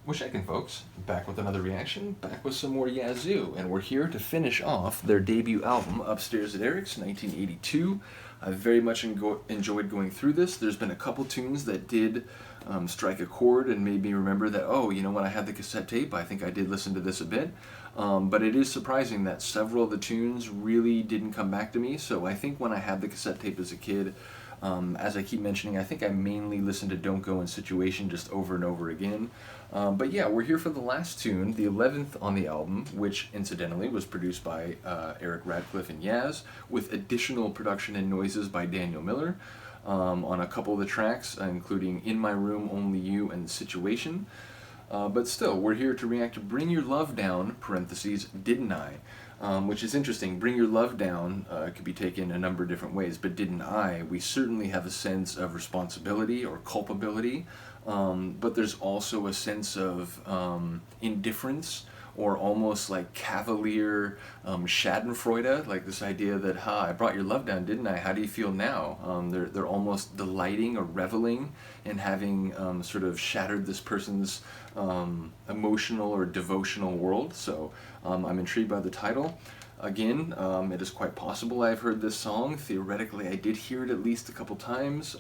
What's shaking, folks? Back with another reaction, back with some more Yazoo, and we're here to finish off their debut album, Upstairs at Eric's, 1982. I very much enjoyed going through this. There's been a couple tunes that did strike a chord and made me remember that, oh, you know, when I had the cassette tape, I think I did listen to this a bit. But it is surprising that several of the tunes really didn't come back to me, so I think when I had the cassette tape as a kid, as I keep mentioning, I think I mainly listened to Don't Go and Situation just over and over again. But yeah, we're here for the last tune, the 11th on the album, which incidentally was produced by Eric Radcliffe and Yaz, with additional production and noises by Daniel Miller on a couple of the tracks, including In My Room, Only You, and Situation. But still, we're here to react to Bring Your Love Down, parentheses, Didn't I? Which is interesting. Bring Your Love Down could be taken a number of different ways, but Didn't I? We certainly have a sense of responsibility or culpability, but there's also a sense of indifference or almost like cavalier schadenfreude, like this idea that, ha, I brought your love down, didn't I? How do you feel now? They're almost delighting or reveling in having sort of shattered this person's emotional or devotional world. So I'm intrigued by the title. Again, it is quite possible I've heard this song. Theoretically, I did hear it at least a couple times.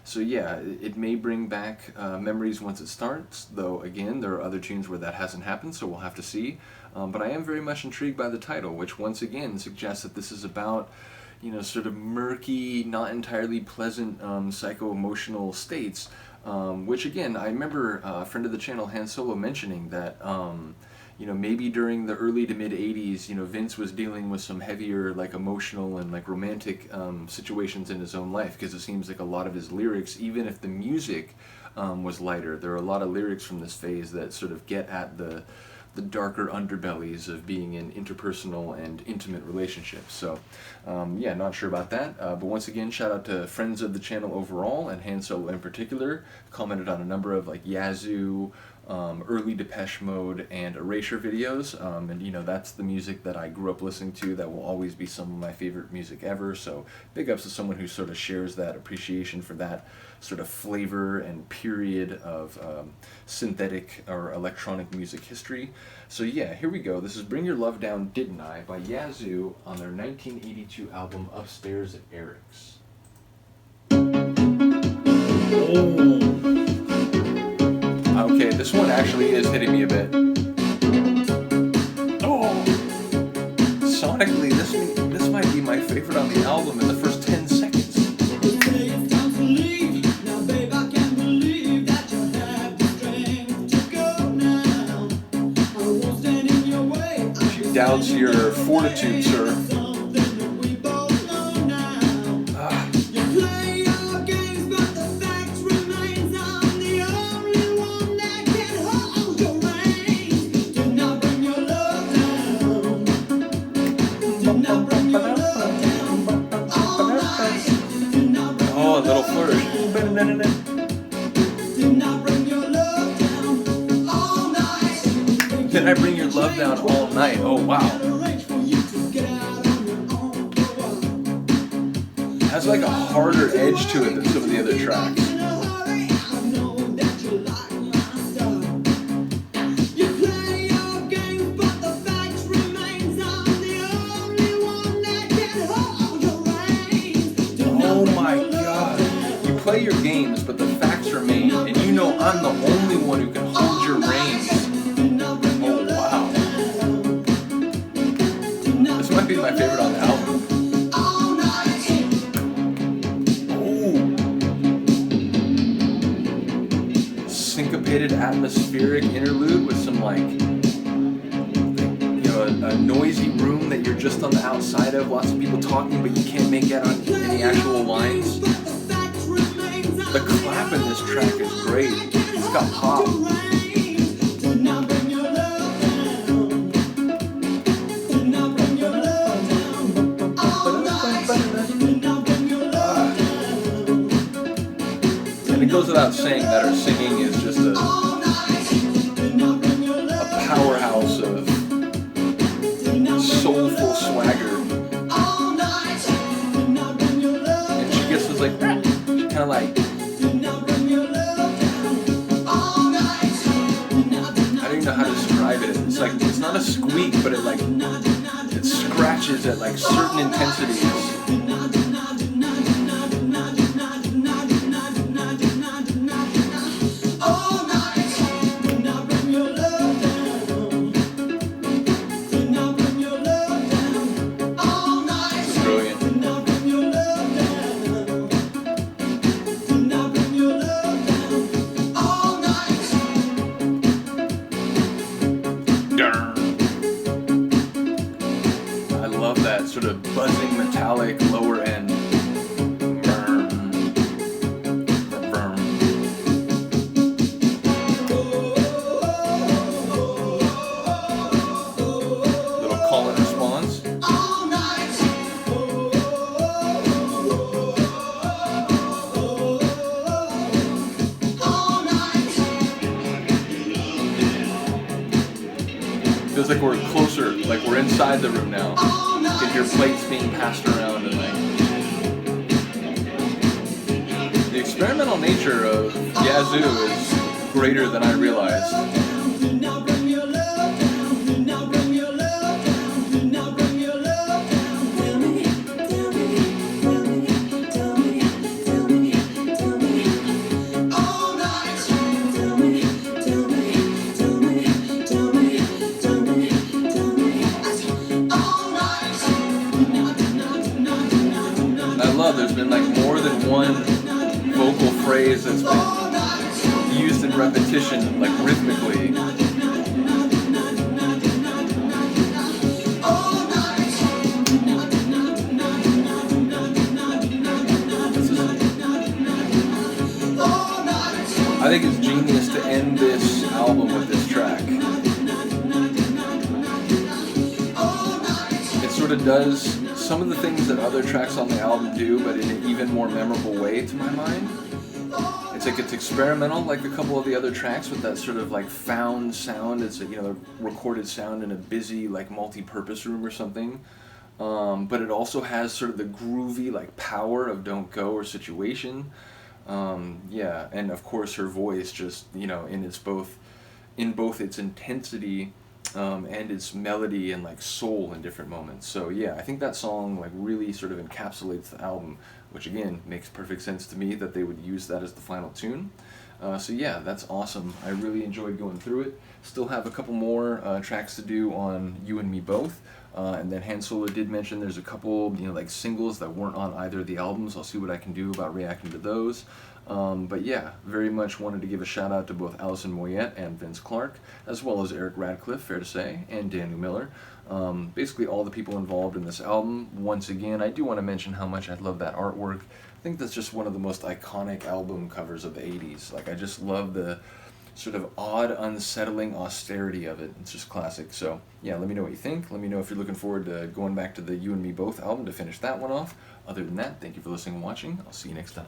So yeah, it may bring back memories once it starts, though again, there are other tunes where that hasn't happened, so we'll have to see. But I am very much intrigued by the title, which once again suggests that this is about, you know, sort of murky, not entirely pleasant psycho-emotional states, which again, I remember a friend of the channel, Han Solo, mentioning that you know, maybe during the early to mid 80s, you know, Vince was dealing with some heavier, like, emotional and, like, romantic situations in his own life, because it seems like a lot of his lyrics, even if the music was lighter, there are a lot of lyrics from this phase that sort of get at the darker underbellies of being in interpersonal and intimate relationships. So, yeah, not sure about that. But once again, shout out to friends of the channel overall, and Han Solo in particular. Commented on a number of, like, Yazoo, early Depeche Mode, and Erasure videos, and you know, that's the music that I grew up listening to. That will always be some of my favorite music ever, so big ups to someone who sort of shares that appreciation for that sort of flavor and period of synthetic or electronic music history. So yeah, here we go. This is Bring Your Love Down, Didn't I? By Yazoo on their 1982 album Upstairs at Eric's. Okay, this one actually is hitting me a bit. Oh! Sonically, this might be my favorite on the album in the first 10 seconds. She doubts your fortitude, sir. Oh, a little flourish. Can I bring your love down all night? Oh, wow. Has like a harder edge to it than some of the other tracks. Oh my God. You play your games, but the facts remain, and you know I'm the only one who can hold your reins. Oh wow. This might be my favorite on the album. Oh. Syncopated atmospheric interlude with some, like, you know, a noisy room that you're just on the outside of, lots of people talking, but you can't make out on any actual lines. The clap in this track is great. It's got pop. And it goes without saying that her singing is just a powerhouse of soulful swagger. And she gets this, like, she kind of like how to describe it. It's like, it's not a squeak, but it like, it scratches at like certain intensities. I love that sort of buzzing metallic lower end. Little call and response. Feels like we're closer, like we're inside the room now. You can hear plates being passed around and like the experimental nature of Yazoo is greater than I realized. There's been like more than one vocal phrase that's been used in repetition, like rhythmically. I think it's genius to end this album with this track. It sort of does some of the things that other tracks on the album do, but in an even more memorable way to my mind. It's like it's experimental, like a couple of the other tracks, with that sort of like found sound. It's a, you know, a recorded sound in a busy like multi-purpose room or something. But it also has sort of the groovy like power of Don't Go or Situation. Yeah, and of course her voice just, you know, in both its intensity and its melody and like soul in different moments. So yeah, I think that song like really sort of encapsulates the album, which again makes perfect sense to me that they would use that as the final tune. So yeah, that's awesome. I really enjoyed going through it. Still have a couple more tracks to do on You and Me Both. And then Han Solo did mention there's a couple, you know, like singles that weren't on either of the albums. I'll see what I can do about reacting to those. But yeah, very much wanted to give a shout out to both Alison Moyet and Vince Clarke, as well as Eric Radcliffe, fair to say, and Daniel Miller. Basically all the people involved in this album. Once again, I do want to mention how much I love that artwork. I think that's just one of the most iconic album covers of the 80s. Like, I just love the sort of odd, unsettling austerity of it. It's just classic. So yeah, let me know what you think. Let me know if you're looking forward to going back to the You and Me Both album to finish that one off. Other than that, thank you for listening and watching. I'll see you next time.